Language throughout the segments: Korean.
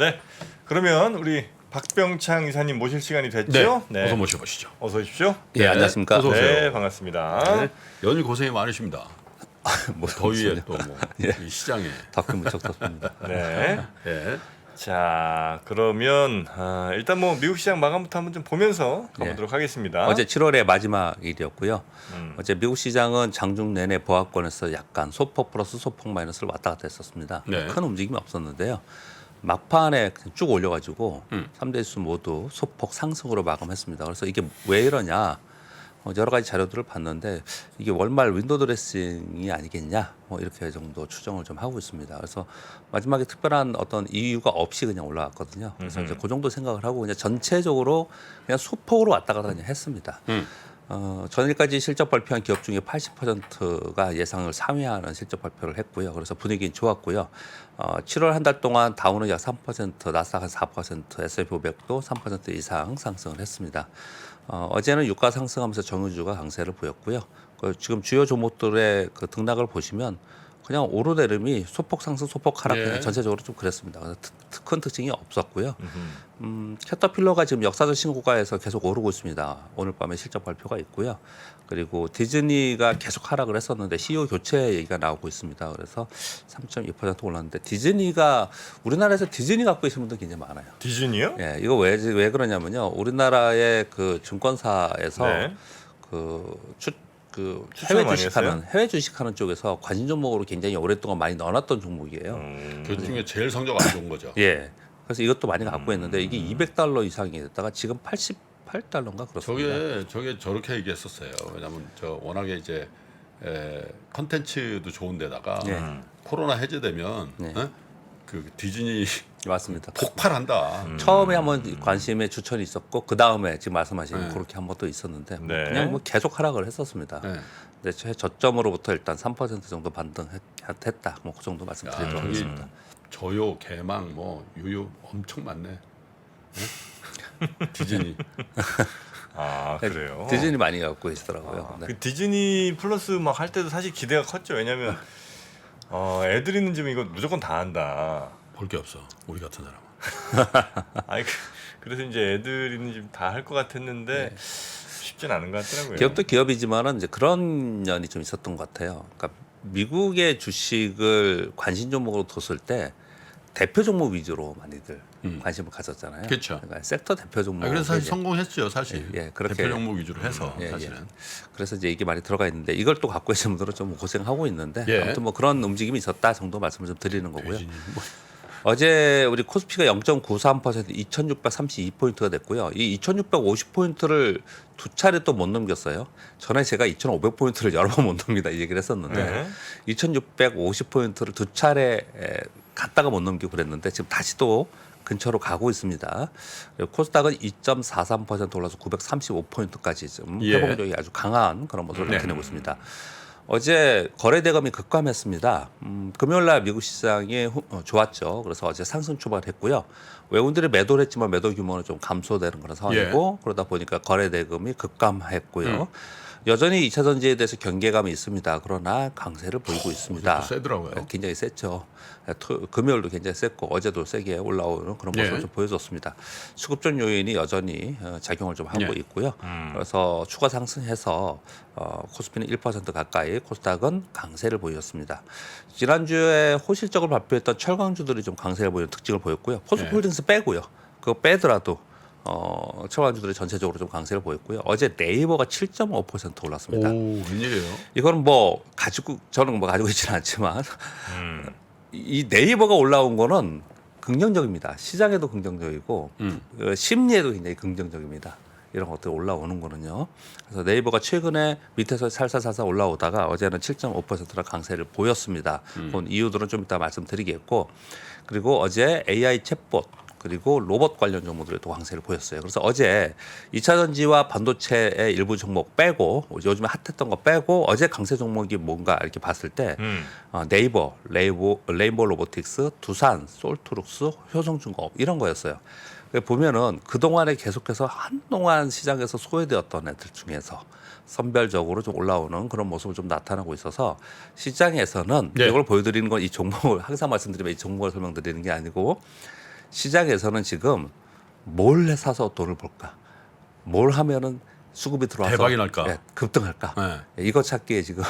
네. 그러면 우리 박병창 이사님 모실 시간이 됐죠? 네. 어서 모셔보시죠. 어서 오십시오. 예, 안녕하십니까. 어서 오세요. 네, 반갑습니다. 네. 연일 고생이 많으십니다. 뭐 더위에 또 뭐 예. 이 시장에. 덥긴 무척 덥습니다. 네. 예. 자, 그러면 일단 뭐 미국 시장 마감부터 한번 좀 보면서 가보도록 하겠습니다. 어제 7월의 마지막 일이었고요. 음. 어제 미국 시장은 장중 내내 보합권에서 약간 소폭 플러스 소폭 마이너스를 왔다 갔다 했었습니다. 네. 큰 움직임이 없었는데요. 막판에 그냥 쭉 올려가지고 3대 지수 모두 소폭 상승으로 마감했습니다. 그래서 이게 왜 이러냐? 여러 가지 자료들을 봤는데 이게 월말 윈도우 드레싱이 아니겠냐 뭐 이렇게 정도 추정을 좀 하고 있습니다. 그래서 마지막에 특별한 어떤 이유가 없이 그냥 올라왔거든요. 그래서 이제 그 정도 생각을 하고 그냥 전체적으로 그냥 소폭으로 왔다 갔다 그냥 했습니다. 전일까지 실적 발표한 기업 중에 80%가 예상을 상회하는 실적 발표를 했고요. 그래서 분위기는 좋았고요. 7월 한 달 동안 다우는 약 3%, 나스닥 한 4%, S&P 500도 3% 이상 상승을 했습니다. 어제는 유가 상승하면서 정유주가 강세를 보였고요. 지금 주요 종목들의 그 등락을 보시면 그냥 오르내림이 소폭 상승, 소폭 하락 그냥 전체적으로 좀 그랬습니다. 그래서 큰 특징이 없었고요. 캐터필러가 지금 역사적 신고가에서 계속 오르고 있습니다. 오늘 밤에 실적 발표가 있고요. 그리고 디즈니가 계속 하락을 했었는데 CEO 교체 얘기가 나오고 있습니다. 그래서 3.2% 올랐는데 디즈니가 우리나라에서 디즈니 갖고 계신 분들 굉장히 많아요. 디즈니요? 예, 이거 왜 그러냐면요. 우리나라의 그 증권사에서 네. 추천을 많이 했어요? 해외 주식하는 쪽에서 관심 종목으로 굉장히 오랫동안 많이 넣어놨던 종목이에요. 그 중에 제일 성적 안 좋은 거죠. 예. 그래서 이것도 많이 갖고 있는데 이게 $200 이상이 됐다가 지금 88달러인가 그렇습니다. 저게 저렇게 얘기했었어요. 왜냐하면 저 워낙에 이제 컨텐츠도 좋은데다가 네. 코로나 해제되면 네. 그 디즈니 맞습니다. 폭발한다. 처음에 한번 관심의 추천이 있었고 그 다음에 지금 말씀하신 네. 그렇게 한 번 또 있었는데 네. 그냥 뭐 계속 하락을 했었습니다. 네. 근데 저점으로부터 일단 3% 정도 반등했다. 뭐 그 정도 말씀드리도록 저기 하겠습니다. 저요, 개망, 뭐 유유 엄청 많네. 네? 디즈니. 아, 그래요. 디즈니 많이 갖고 계시더라고요. 네. 그 디즈니 플러스 막 할 때도 사실 기대가 컸죠. 왜냐면 애들 있는 집은 이거 무조건 다 한다. 볼 게 없어. 우리 같은 사람. 아니 그래서 이제 애들 있는 집 다 할 것 같았는데 쉽진 않은 것 같더라고요. 기업도 기업이지만은 이제 그런 면이 좀 있었던 것 같아요. 그러니까 미국의 주식을 관심 종목으로 뒀을 때 대표 종목 위주로 많이들 관심을 가졌잖아요. 그렇죠. 그러니까 섹터 대표 종목. 그래서 사실 성공했죠, 사실. 예, 그렇게 대표 종목 위주로 해서 예, 예. 사실은. 그래서 이제 이게 많이 들어가 있는데 이걸 또 갖고 계신 분들은 좀 고생하고 있는데 예. 아무튼 뭐 그런 움직임이 있었다 정도 말씀을 좀 드리는 거고요. 디즈니 뭐. 어제 우리 코스피가 0.93% 2,632포인트가 됐고요. 이 2,650포인트를 두 차례 또 못 넘겼어요. 전에 제가 2,500포인트를 여러 번 못 넘기다 이 얘기를 했었는데 네. 2,650포인트를 두 차례 갔다가 못 넘기고 그랬는데 지금 다시 또 근처로 가고 있습니다. 그리고 코스닥은 2.43% 올라서 935포인트까지 좀 예. 회복력이 아주 강한 그런 모습을 나타내고 있습니다. 어제 거래 대금이 급감했습니다. 금요일 날 미국 시장이 좋았죠. 그래서 어제 상승 출발했고요. 외국인들이 매도를 했지만 매도 규모는 좀 감소되는 그런 상황이고 그러다 보니까 거래 대금이 급감했고요. 여전히 2차 전지에 대해서 경계감이 있습니다. 그러나 강세를 보이고 있습니다. 또 세더라고요. 굉장히 셌죠. 금요일도 굉장히 셌고 어제도 세게 올라오는 그런 모습을 예. 좀 보여줬습니다. 수급적 요인이 여전히 작용을 좀 하고 예. 있고요. 그래서 추가 상승해서 코스피는 1% 가까이, 코스닥은 강세를 보였습니다. 지난주에 호실적을 발표했던 철강주들이 좀 강세를 보이는 특징을 보였고요. 포스코홀딩스 빼고요. 그거 빼더라도 철강주들이 전체적으로 좀 강세를 보였고요. 어제 네이버가 7.5% 올랐습니다. 오, 웬일이에요? 이거는 뭐 저는 뭐 가지고 있지는 않지만 이 네이버가 올라온 거는 긍정적입니다. 시장에도 긍정적이고 심리에도 굉장히 긍정적입니다. 이런 것들 올라오는 거는요. 그래서 네이버가 최근에 밑에서 살살살살 올라오다가 어제는 7.5%나 강세를 보였습니다. 그 이유들은 좀 이따 말씀드리겠고, 그리고 어제 AI 챗봇 그리고 로봇 관련 종목들이 또 강세를 보였어요. 그래서 어제 2차 전지와 반도체의 일부 종목 빼고 요즘에 핫했던 거 빼고 어제 강세 종목이 뭔가 이렇게 봤을 때 네이버, 레인보우 로보틱스, 두산, 솔트룩스, 효성중공업 이런 거였어요. 보면은 그동안에 계속해서 한동안 시장에서 소외되었던 애들 중에서 선별적으로 좀 올라오는 그런 모습을 좀 나타나고 있어서 시장에서는 네. 이걸 보여드리는 건 이 종목을 항상 말씀드리면 이 종목을 설명드리는 게 아니고 시장에서는 지금 몰래 사서 돈을 벌까, 뭘 하면은 수급이 들어와서 대박이 날까? 네, 급등할까. 네. 이거 찾기에 지금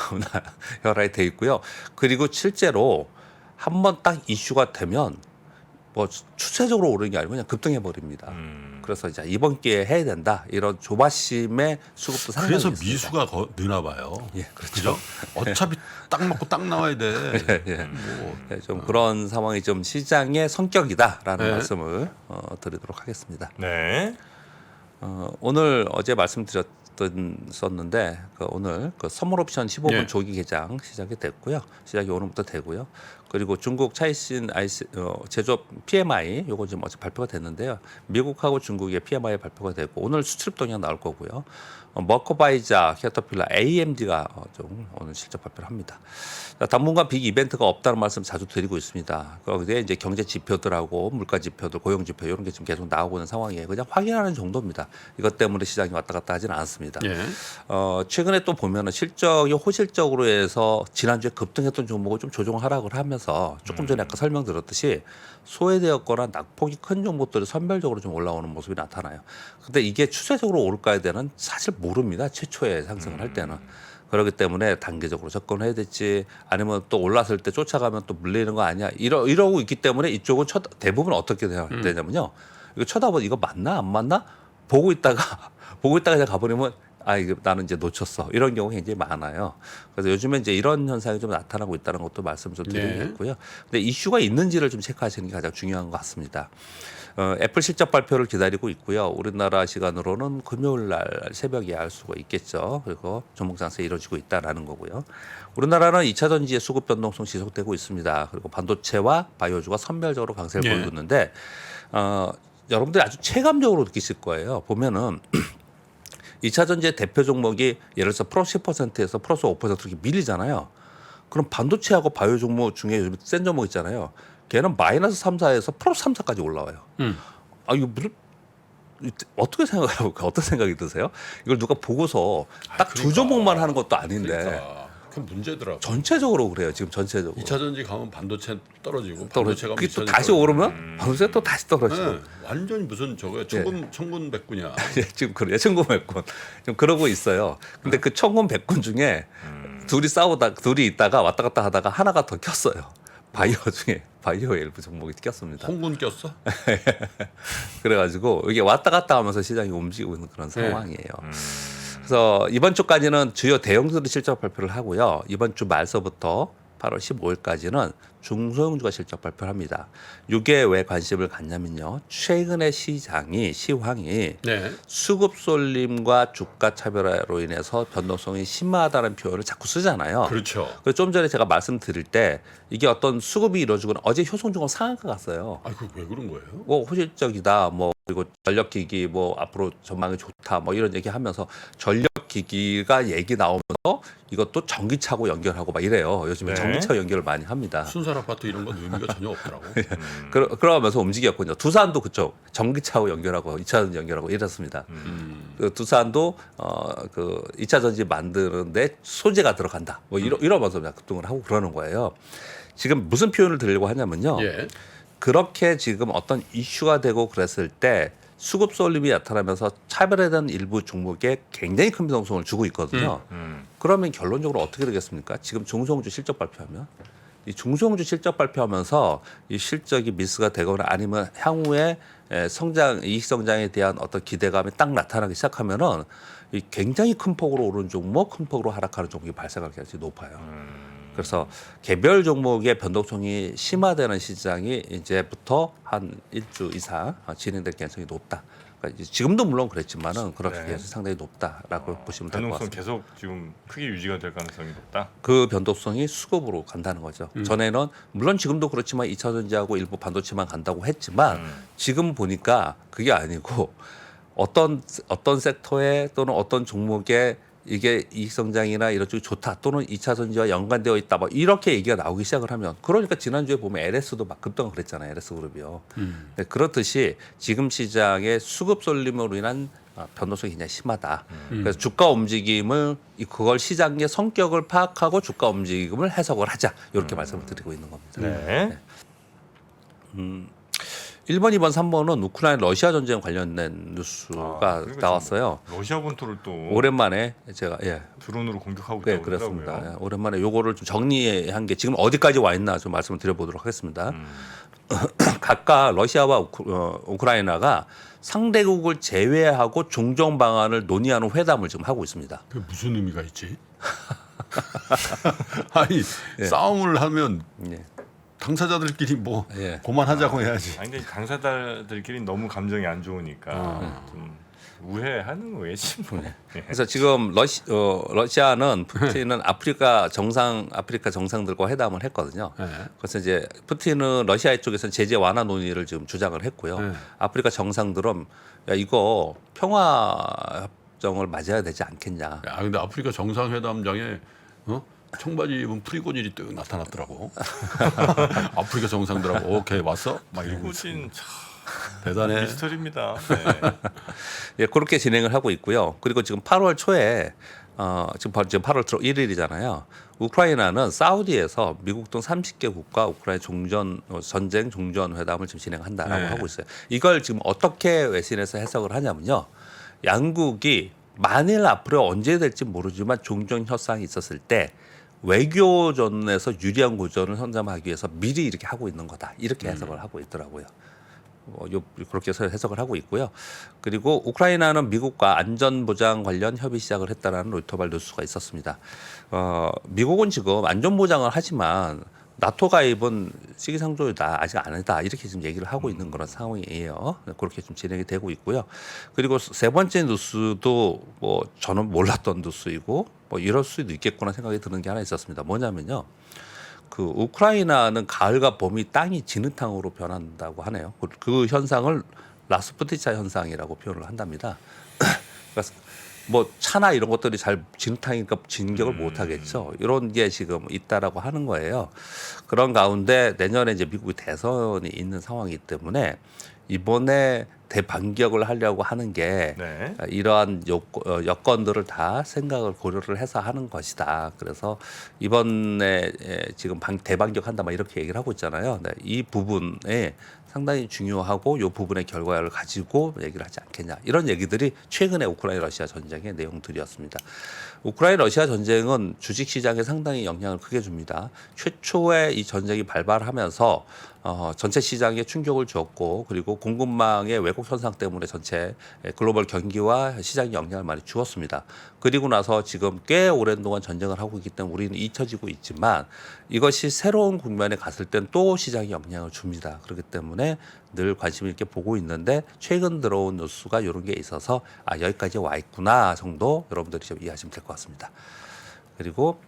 혈안이 돼 있고요. 그리고 실제로 한번 딱 이슈가 되면 뭐 추세적으로 오르는 게 아니고 그냥 급등해 버립니다. 그래서 이제 이번 기회에 해야 된다 이런 조바심의 수급도 상당히 그래서 있습니다. 미수가 느나 봐요. 예, 그렇죠. 그죠? 어차피 딱 맞고 딱 나와야 돼. 예. 뭐. 네, 좀 그런 상황이 좀 시장의 성격이다라는 네. 말씀을 드리도록 하겠습니다. 네. 오늘 어제 말씀드렸었는데 오늘 그 선물 옵션 15분 예. 조기 개장 시작이 됐고요. 시작이 오늘부터 되고요. 그리고 중국 차이신 제조업 PMI 요거 지금 어제 발표가 됐는데요. 미국하고 중국의 PMI 발표가 됐고 오늘 수출입 동향 나올 거고요. 머커바이자, 캐터필러, AMD가 좀 오늘 실적 발표를 합니다. 자, 당분간 빅 이벤트가 없다는 말씀 자주 드리고 있습니다. 그런데 이제 경제 지표들하고 물가 지표들, 고용 지표 이런 게 지금 계속 나오고 있는 상황이에요. 그냥 확인하는 정도입니다. 이것 때문에 시장이 왔다 갔다 하지는 않습니다. 예. 최근에 또 보면은 실적이 호실적으로 해서 지난주에 급등했던 종목을 좀 조정 하락을 하면서 조금 전에 아까 설명드렸듯이 소외되었거나 낙폭이 큰 종목들이 선별적으로 좀 올라오는 모습이 나타나요. 근데 이게 추세적으로 오를까에 대한 사실 모릅니다. 최초에 상승을 할 때는. 그렇기 때문에 단계적으로 접근해야 될지 아니면 또 올랐을 때 쫓아가면 또 물리는 거 아니야. 이러고 있기 때문에 이쪽은 대부분 어떻게 되냐면요. 이거 쳐다보면 이거 맞나 안 맞나 보고 있다가 그냥 가버리면 이거 나는 이제 놓쳤어. 이런 경우가 굉장히 많아요. 그래서 요즘에 이제 이런 현상이 좀 나타나고 있다는 것도 말씀 좀 드리겠고요. 근데 이슈가 있는지를 좀 체크하시는 게 가장 중요한 것 같습니다. 애플 실적 발표를 기다리고 있고요. 우리나라 시간으로는 금요일 날 새벽에 알 수가 있겠죠. 그리고 종목 장세 이루어지고 있다라는 거고요. 우리나라는 2차 전지의 수급 변동성 지속되고 있습니다. 그리고 반도체와 바이오주가 선별적으로 강세를 보이고 있는데 여러분들이 아주 체감적으로 느끼실 거예요. 보면은 2차 전지의 대표 종목이 예를 들어서 플러스 10%에서 플러스 5% 이렇게 밀리잖아요. 그럼 반도체하고 바이오 종목 중에 요즘 센 종목 있잖아요. 걔는 마이너스 3, 4에서 플러스 3, 4까지 올라와요. 이거 무슨 어떻게 생각해요? 어떤 생각이 드세요? 이걸 누가 보고서 딱 두 그러니까. 종목만 하는 것도 아닌데 그러니까. 그 문제더라고. 전체적으로 그래요. 지금 전체적으로. 2차 전지 가면 반도체 떨어지고 떨어지. 반도체가 그게 또 다시 오르면 반도체 또 다시 떨어지고. 네, 완전히 무슨 저거야 천군백군이야. 예, 지금 그래요. 천군백군. 좀 그러고 있어요. 근데 그 천군백군 중에 둘이 있다가 왔다 갔다 하다가 하나가 더 꼈어요. 바이오 중에 바이오 일부 종목이 꼈습니다. 홍군 꼈어? 그래가지고 이게 왔다 갔다 하면서 시장이 움직이고 있는 그런 상황이에요. 그래서 이번 주까지는 주요 대형주들이 실적 발표를 하고요. 이번 주 말서부터 8월 15일까지는 중소형주가 실적 발표를 합니다. 이게 왜 관심을 갖냐면요. 최근에 시황이 네. 수급 쏠림과 주가 차별화로 인해서 변동성이 심하다는 표현을 자꾸 쓰잖아요. 그렇죠. 그래서 좀 전에 제가 말씀드릴 때 이게 어떤 수급이 이루어지거나 어제 효성중공 상한가 갔어요. 그왜 그런 거예요? 호실적이다. 그리고 전력기기 앞으로 전망이 좋다. 이런 얘기하면서 전력기기가 얘기 나오면서 이것도 전기차고 연결하고 막 이래요. 요즘에 네. 전기차 연결을 많이 합니다. 순살 아파트 이런 건 의미가 전혀 없더라고. 그러면서 움직였군요. 두산도 그쪽 전기차하고 연결하고 2차 전지 연결하고 이랬습니다. 그 두산도 그 2차 전지 만드는데 소재가 들어간다. 이러면서 급등을 하고 그러는 거예요. 지금 무슨 표현을 드리려고 하냐면요. 예. 그렇게 지금 어떤 이슈가 되고 그랬을 때 수급 쏠림이 나타나면서 차별화된 일부 종목에 굉장히 큰 변동성을 주고 있거든요. 그러면 결론적으로 어떻게 되겠습니까? 지금 중소형주 실적 발표하면 이 중소형주 실적 발표하면서 이 실적이 미스가 되거나 아니면 향후에 이익 성장에 대한 어떤 기대감이 딱 나타나기 시작하면은 이 굉장히 큰 폭으로 오르는 종목, 큰 폭으로 하락하는 종목이 발생할 가능성이 높아요. 그래서 개별 종목의 변동성이 심화되는 시장이 이제부터 한 일주 이상 진행될 가능성이 높다. 그러니까 지금도 물론 그랬지만은 그렇게 네. 가능성이 상당히 높다라고 보시면 될 것 변동성 같습니다. 계속 지금 크게 유지가 될 가능성이 높다. 그 변동성이 수급으로 간다는 거죠. 전에는 물론 지금도 그렇지만 2차 전지하고 일부 반도체만 간다고 했지만 지금 보니까 그게 아니고 어떤 섹터에 또는 어떤 종목에 이게 이익 성장이나 이런 쪽이 좋다 또는 2차 전지와 연관되어 있다 이렇게 얘기가 나오기 시작을 하면 그러니까 지난주에 보면 LS도 막 급등을 그랬잖아요. LS 그룹이요. 네, 그렇듯이 지금 시장의 수급 쏠림으로 인한 변동성이 굉장히 심하다. 그래서 주가 움직임을 그걸 시장의 성격을 파악하고 주가 움직임을 해석을 하자 이렇게 말씀을 드리고 있는 겁니다. 네. 1번, 2번, 3번은 우크라이나 러시아 전쟁 관련된 뉴스가 그러니까 나왔어요. 지금 러시아 본토를 또 오랜만에 제가 드론으로 공격하고 네, 있다고 그렇습니다. 그러더라고요. 오랜만에 요거를 좀 정리한 게 지금 어디까지 와 있나 좀 말씀을 드려보도록 하겠습니다. 각각 러시아와 우크라이나가 상대국을 제외하고 종전 방안을 논의하는 회담을 지금 하고 있습니다. 그게 무슨 의미가 있지? 아니 싸움을 하면 예. 당사자들끼리 뭐 예. 그만하자고 해야지. 아니 근데 당사자들끼리 너무 감정이 안 좋으니까 좀 우회하는 거겠지 뭐. 예. 그래서 지금 러시아는 푸틴은 아프리카 정상들과 회담을 했거든요. 네. 그래서 이제 푸틴은 러시아 쪽에서는 제재 완화 논의를 지금 주장을 했고요. 네. 아프리카 정상들은 야 이거 평화 협정을 맞아야 되지 않겠냐. 아 근데 아프리카 정상회담장에 청바지 입은 프리고진이 뜩 나타났더라고. 아프리카 정상들하고 오케이 왔어? 막 이러고 후진 참 대단해. 미스터리입니다. 네. 예, 그렇게 진행을 하고 있고요. 그리고 지금 8월 초에 지금 8월 1일이잖아요. 우크라이나는 사우디에서 미국 등 30개국과 우크라이나 전쟁 종전 회담을 지금 진행한다라고 네. 하고 있어요. 이걸 지금 어떻게 외신에서 해석을 하냐면요. 양국이 만일 앞으로 언제 될지 모르지만 종전 협상이 있었을 때 외교전에서 유리한 고전을 선점하기 위해서 미리 이렇게 하고 있는 거다. 이렇게 해석을 하고 있더라고요. 그렇게 해석을 하고 있고요. 그리고 우크라이나는 미국과 안전보장 관련 협의 시작을 했다라는 로이터발 뉴스가 있었습니다. 미국은 지금 안전보장을 하지만 나토 가입은 시기상조이다 아직 아니다 이렇게 지금 얘기를 하고 있는 그런 상황이에요. 그렇게 좀 진행이 되고 있고요. 그리고 세 번째 뉴스도 뭐 저는 몰랐던 뉴스이고 뭐 이럴 수도 있겠구나 생각이 드는 게 하나 있었습니다. 뭐냐면요. 그 우크라이나는 가을과 봄이 땅이 진흙탕으로 변한다고 하네요. 그 현상을 라스푸티차 현상이라고 표현을 한답니다. 그러니까 뭐 차나 이런 것들이 잘 진흙탕이니까 진격을 못 하겠죠. 이런 게 지금 있다라고 하는 거예요. 그런 가운데 내년에 이제 미국의 대선이 있는 상황이기 때문에 이번에 대반격을 하려고 하는 게 네. 이러한 여건들을 다 생각을 고려를 해서 하는 것이다. 그래서 이번에 지금 대반격한다 막 이렇게 얘기를 하고 있잖아요. 네, 이 부분에 상당히 중요하고 이 부분의 결과를 가지고 얘기를 하지 않겠냐. 이런 얘기들이 최근에 우크라이나 러시아 전쟁의 내용들이었습니다. 우크라이나 러시아 전쟁은 주식 시장에 상당히 영향을 크게 줍니다. 최초에 이 전쟁이 발발하면서 전체 시장에 충격을 주었고 그리고 공급망의 왜곡 현상 때문에 전체 글로벌 경기와 시장에 영향을 많이 주었습니다. 그리고 나서 지금 꽤 오랜 동안 전쟁을 하고 있기 때문에 우리는 잊혀지고 있지만 이것이 새로운 국면에 갔을 땐 또 시장에 영향을 줍니다. 그렇기 때문에 늘 관심 있게 보고 있는데 최근 들어온 뉴스가 이런 게 있어서 여기까지 와 있구나 정도 여러분들이 좀 이해하시면 될 것 같습니다. 그리고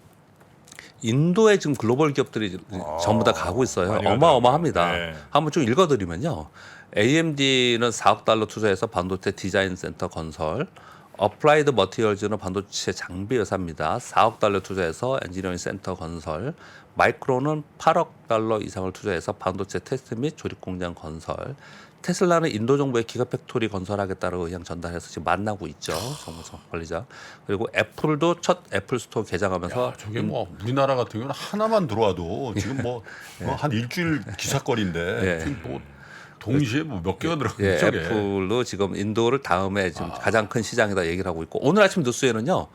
인도에 지금 글로벌 기업들이 전부 다 가고 있어요. 많이 어마어마합니다. 가더라고요. 네. 한번 좀 읽어드리면요. AMD는 4억 달러 투자해서 반도체 디자인 센터 건설, 어플라이드 머티리얼즈는 반도체 장비 회사입니다. 4억 달러 투자해서 엔지니어링 센터 건설, 마이크론은 8억 달러 이상을 투자해서 반도체 테스트 및 조립 공장 건설, 테슬라는 인도 정부의 기가팩토리 건설하겠다고 의향 전달해서 지금 만나고 있죠. 정부성 관리자. 그리고 애플도 첫 애플 스토어 개장하면서 야, 저게 뭐 우리나라 같은 경우는 하나만 들어와도 지금 뭐 한 일주일 기사거리인데 지금 뭐 동시에 뭐 몇 개가 들어가요. 예, 저게. 애플도 지금 인도를 다음에 지금 가장 큰 시장이다 얘기를 하고 있고 오늘 아침 뉴스에는요.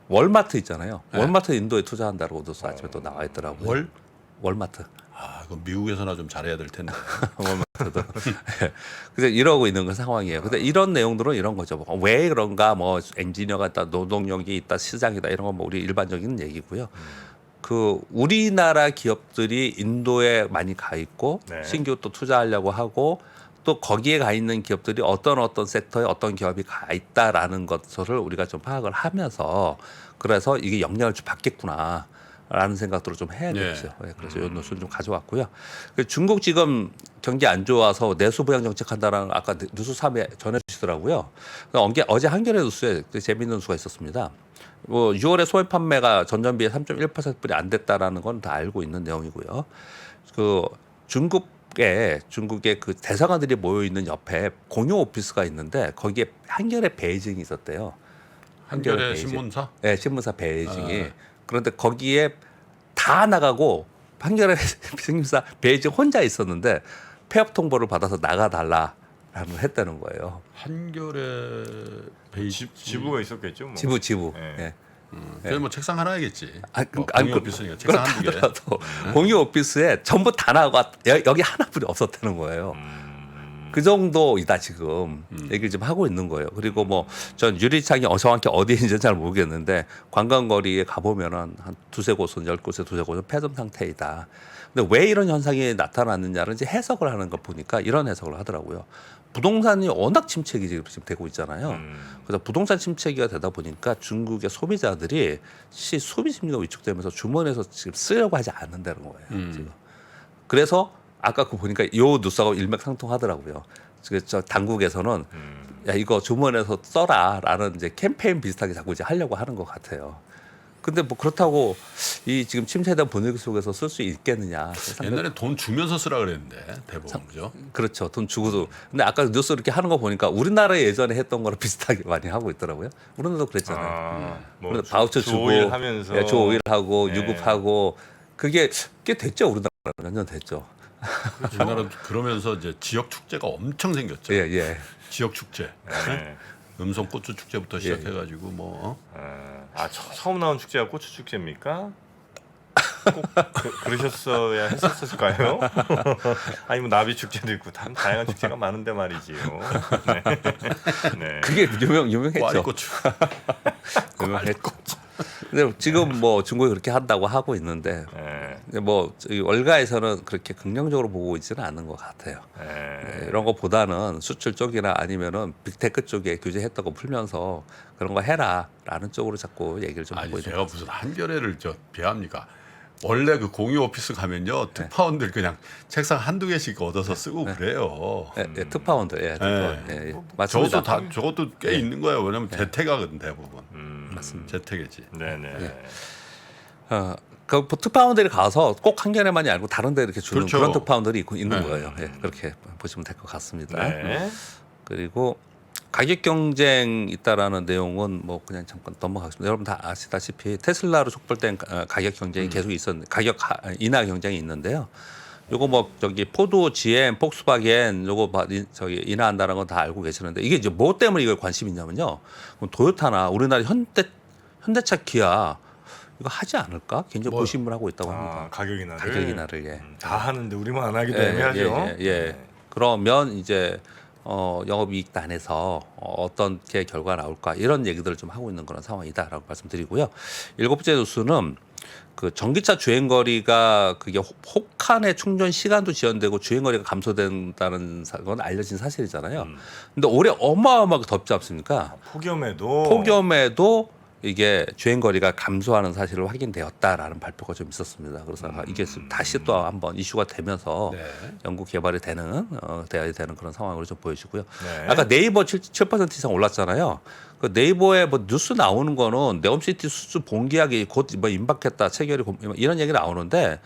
월마트 있잖아요. 월마트 인도에 투자한다고 뉴스 아침에 또 나와 있더라고요. 월마트. 아, 그럼 미국에서나 좀 잘해야 될 텐데. 월마트도. 그래서 이러고 있는 그 상황이에요. 근데 이런 내용들은 이런 거죠. 왜 그런가 뭐 엔지니어가 있다, 노동력이 있다, 시장이다 이런 건 뭐 우리 일반적인 얘기고요. 그 우리나라 기업들이 인도에 많이 가 있고 네. 신규 또 투자하려고 하고 또 거기에 가 있는 기업들이 어떤 섹터에 어떤 기업이 가 있다라는 것을 우리가 좀 파악을 하면서 그래서 이게 영향을 좀 받겠구나. 라는 생각들을 좀 해야겠죠. 네. 그래서 이 뉴스를 좀 가져왔고요. 중국 지금 경기 안 좋아서 내수 부양 정책한다라는 아까 뉴스 3에 전해주시더라고요. 어제 한겨레 뉴스에 재미있는 뉴스가 있었습니다. 뭐 6월에 소액 판매가 전년비에 3.1%뿐이 안 됐다라는 건 다 알고 있는 내용이고요. 그 중국의 그 대사관들이 모여 있는 옆에 공용 오피스가 있는데 거기에 한겨레 베이징이 있었대요. 한겨레 베이징. 신문사? 네, 신문사 베이징이. 그런데 거기에 다 나가고 한겨레 신문사 베이징 혼자 있었는데 폐업 통보를 받아서 나가달라라는 걸 했다는 거예요. 한겨레 베이지 지부가 있었겠죠. 뭐. 지부. 네. 예. 그래서 뭐 책상 하나야겠지. 뭐 아니, 공유 오피스니까 책상 한두 개. 그렇다더라도 공유 오피스에 전부 다 나가 여기 하나뿐이 없었다는 거예요. 그 정도이다 지금 얘기를 좀 하고 있는 거예요. 그리고 뭐 전 유리창이 정확히 어디에 있는지는 잘 모르겠는데 관광거리에 가보면은 한 두세 곳은 10곳에 두세 곳은 폐점 상태이다. 근데 왜 이런 현상이 나타났느냐를 이제 해석을 하는 거 보니까 이런 해석을 하더라고요. 부동산이 워낙 침체기 지금 되고 있잖아요. 그래서 부동산 침체기가 되다 보니까 중국의 소비자들이 소비 심리가 위축되면서 주머니에서 지금 쓰려고 하지 않는다는 거예요. 지금. 그래서 아까 그 보니까 요 뉴스하고 일맥상통하더라고요. 저 당국에서는 야 이거 주머니에서 써라라는 이제 캠페인 비슷하게 자꾸 이제 하려고 하는 것 같아요. 근데 뭐 그렇다고 이 지금 침체된 분위기 속에서 쓸 수 있겠느냐? 옛날에 돈 주면서 쓰라 그랬는데 대부분 그죠? 그렇죠. 돈 주고도. 근데 아까 뉴스 이렇게 하는 거 보니까 우리나라 예전에 했던 거랑 비슷하게 많이 하고 있더라고요. 우리나라도 그랬잖아요. 뭐 우리나라 바우처 주 주고, 5일 하면서 주 5일 하고 네. 유급하고 그게 꽤 됐죠. 우리나라 몇 년 됐죠. 우리나라 그러면서 이제 지역 축제가 엄청 생겼죠. 예. 지역 축제. 네. 음성 고추 축제부터 시작해가지고 뭐 처음 나온 축제가 고추 축제입니까? 꼭 그러셨어야 했었을까요? 아니면 나비 축제도 있고 다양한 축제가 많은데 말이지요. 네. 네. 그게 유명했죠. 꽈리고추. 유명했죠. 근데 지금 뭐 중국이 그렇게 한다고 하고 있는데 네. 뭐 저기 월가에서는 그렇게 긍정적으로 보고 있지는 않는 것 같아요. 네. 이런 거보다는 수출 쪽이나 아니면은 빅테크 쪽에 규제했던 거 풀면서 그런 거 해라라는 쪽으로 자꾸 얘기를 좀 하고 아니 있는 제가 것 무슨 한겨레를 비합니까? 원래 그 공유 오피스 가면요 특파원들 그냥 책상 한두 개씩 얻어서 쓰고 그래요. 같아요. 특파원들, 네. 맞습니다. 저것도 꽤 있는 거예요. 왜냐면 재택하거든 대부분. 맞습니다. 재택이지. 네네. 그 특파원들이 가서 꼭 한겨레만이 아니고 다른 데 이렇게 주는 그렇죠. 그런 특파원들이 있는 네. 거예요. 그렇게 보시면 될 것 같습니다. 네. 그리고 가격 경쟁 있다라는 내용은 뭐 그냥 잠깐 넘어가겠습니다. 여러분 다 아시다시피 테슬라로 촉발된 가격 경쟁이 계속 가격 인하 경쟁이 있는데요. 요거 뭐 저기 포드, GM, 폭스바겐 요거 저기 인하한다는 건 다 알고 계시는데 이게 이제 뭐 때문에 이걸 관심이 있냐면요. 그럼 토요타나 우리나라 현대차, 기아 이거 하지 않을까? 굉장히 고심을 하고 있다고 합니다. 가격 인하를. 가격 인하를 다 하는데 우리만 안 하기도 애매하죠. 예. 그러면 이제 영업이익단에서 어떻게 결과가 나올까 이런 얘기들을 좀 하고 있는 그런 상황이다라고 말씀드리고요. 7번째 뉴스는 그 전기차 주행거리가 그게 혹한의 충전 시간도 지연되고 주행거리가 감소된다는 건 알려진 사실이잖아요. 근데 올해 어마어마하게 덥지 않습니까? 폭염에도 이게 주행거리가 감소하는 사실을 확인되었다라는 발표가 좀 있었습니다. 그래서 이게 다시 또 한번 이슈가 되면서 연구 개발이 돼야 되는 그런 상황으로 좀 보여지고요. 네. 아까 네이버 7% 이상 올랐잖아요. 그 네이버에 뭐 뉴스 나오는 거는 네옴시티 수주 본계약이 곧 뭐 임박했다, 체결이 이런 얘기 나오는데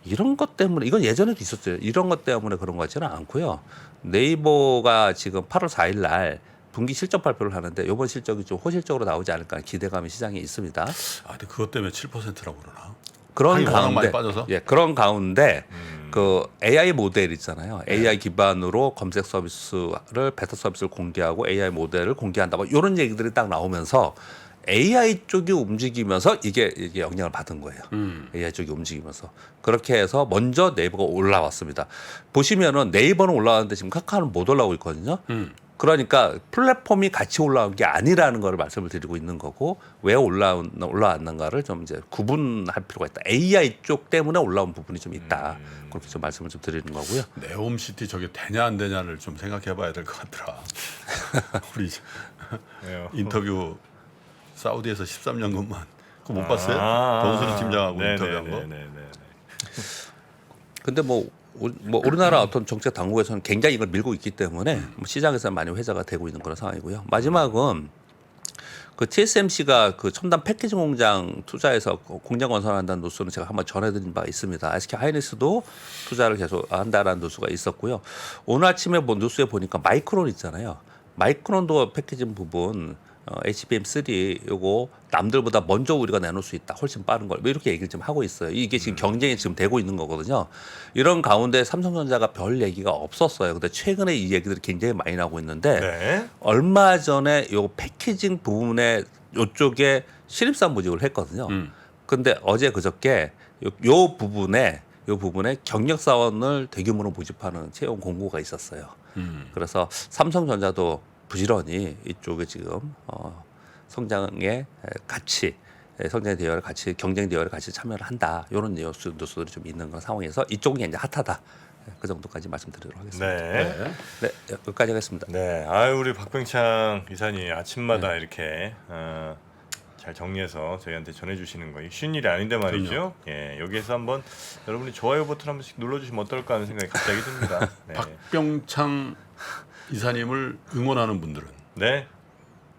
이런 것 때문에 이건 예전에도 있었어요. 이런 것 때문에 그런 거 같지는 않고요. 네이버가 지금 8월 4일 날 분기 실적 발표를 하는데 이번 실적이 좀 호실적으로 나오지 않을까 하는 기대감이 시장에 있습니다. 근데 그것 때문에 7%라고 그러나? 그런 워낙 많이 가운데, 빠져서? 그런 가운데 그 AI 모델 있잖아요. AI 기반으로 검색 서비스를 베타 서비스를 공개하고 AI 모델을 공개한다. 뭐 이런 얘기들이 딱 나오면서 AI 쪽이 움직이면서 이게 영향을 받은 거예요. AI 쪽이 움직이면서 그렇게 해서 먼저 네이버가 올라왔습니다. 보시면은 네이버는 올라왔는데 지금 카카오는 못 올라오고 있거든요. 그러니까 플랫폼이 같이 올라온 게 아니라는 걸 말씀을 드리고 있는 거고 왜 올라왔는가를 좀 이제 구분할 필요가 있다. AI 쪽 때문에 올라온 부분이 좀 있다. 그렇게 좀 말씀을 좀 드리는 거고요. 네옴시티 저게 되냐 안 되냐를 좀 생각해봐야 될 것 같더라. 우리 인터뷰 사우디에서 13년 근무한 그거 못 봤어요? 돈수리 팀장하고 인터뷰한 거. 근데 뭐 우리나라 어떤 정책 당국에서는 굉장히 이걸 밀고 있기 때문에 뭐 시장에서 많이 회자가 되고 있는 그런 상황이고요. 마지막은 그 TSMC가 그 첨단 패키징 공장 투자해서 공장 건설한다는 뉴스는 제가 한번 전해드린 바가 있습니다. SK 하이닉스도 투자를 계속 한다라는 뉴스가 있었고요. 오늘 아침에 뉴스에 보니까 마이크론 있잖아요. 마이크론도 패키징 부분 HBM3 요거 남들보다 먼저 우리가 내놓을 수 있다. 훨씬 빠른 걸. 뭐 이렇게 얘기를 좀 하고 있어요. 이게 지금 경쟁이 지금 되고 있는 거거든요. 이런 가운데 삼성전자가 별 얘기가 없었어요. 근데 최근에 이 얘기들이 굉장히 많이 나오고 있는데 네. 얼마 전에 요 패키징 부분에 요쪽에 신입사원 모집을 했거든요. 근데 어제 그저께 요 부분에 경력 사원을 대규모로 모집하는 채용 공고가 있었어요. 그래서 삼성전자도 부지런히 이쪽에 지금 성장의 같이 성장의 대열을 같이 경쟁 대열을 같이 참여를 한다. 이런 뉴스들이 좀 있는 그런 상황에서 이쪽이 이제 핫하다. 그 정도까지 말씀드리도록 하겠습니다. 네. 네, 여기까지 하겠습니다. 네. 아유 우리 박병창 이사님 아침마다 이렇게 잘 정리해서 저희한테 전해주시는 거 쉬운 일이 아닌데 말이죠. 예, 여기에서 한번 여러분이 좋아요 버튼 한 번씩 눌러주시면 어떨까 하는 생각이 갑자기 듭니다. 네. 박병창 이사님을 응원하는 분들은 네.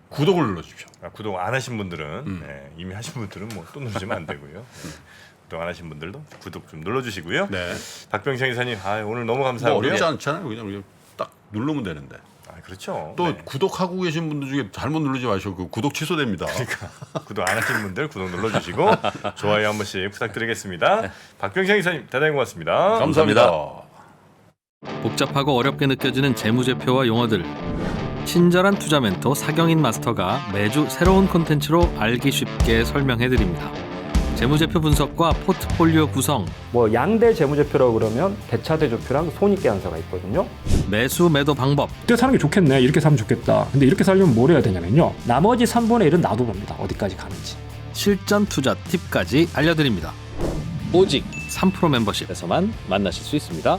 구독을 눌러주십시오. 구독 안 하신 분들은 네, 이미 하신 분들은 뭐 또 누르시면 안 되고요. 네. 구독 안 하신 분들도 구독 좀 눌러주시고요. 네. 박병창 이사님, 오늘 너무 뭐 감사하고요. 어렵지 않잖아요. 그냥 딱 누르면 되는데. 그렇죠. 또 네. 구독하고 계신 분들 중에 잘못 누르지 마시고 그 구독 취소됩니다. 그러니까 구독 안 하신 분들 구독 눌러주시고 좋아요 한 번씩 부탁드리겠습니다. 박병창 이사님 대단히 고맙습니다. 감사합니다. 복잡하고 어렵게 느껴지는 재무제표와 용어들. 친절한 투자 멘토 사경인 마스터가 매주 새로운 콘텐츠로 알기 쉽게 설명해드립니다. 재무제표 분석과 포트폴리오 구성, 뭐 양대 재무제표라고 그러면 대차대조표랑 손익계산서가 있거든요. 매수 매도 방법, 이때 사는 게 좋겠네. 이렇게 사면 좋겠다. 근데 이렇게 살려면 뭘 해야 되냐면요. 나머지 3분의 1은 놔둬봅니다. 어디까지 가는지. 실전 투자 팁까지 알려드립니다. 오직 3프로 멤버십에서만 에서만 만나실 수 있습니다.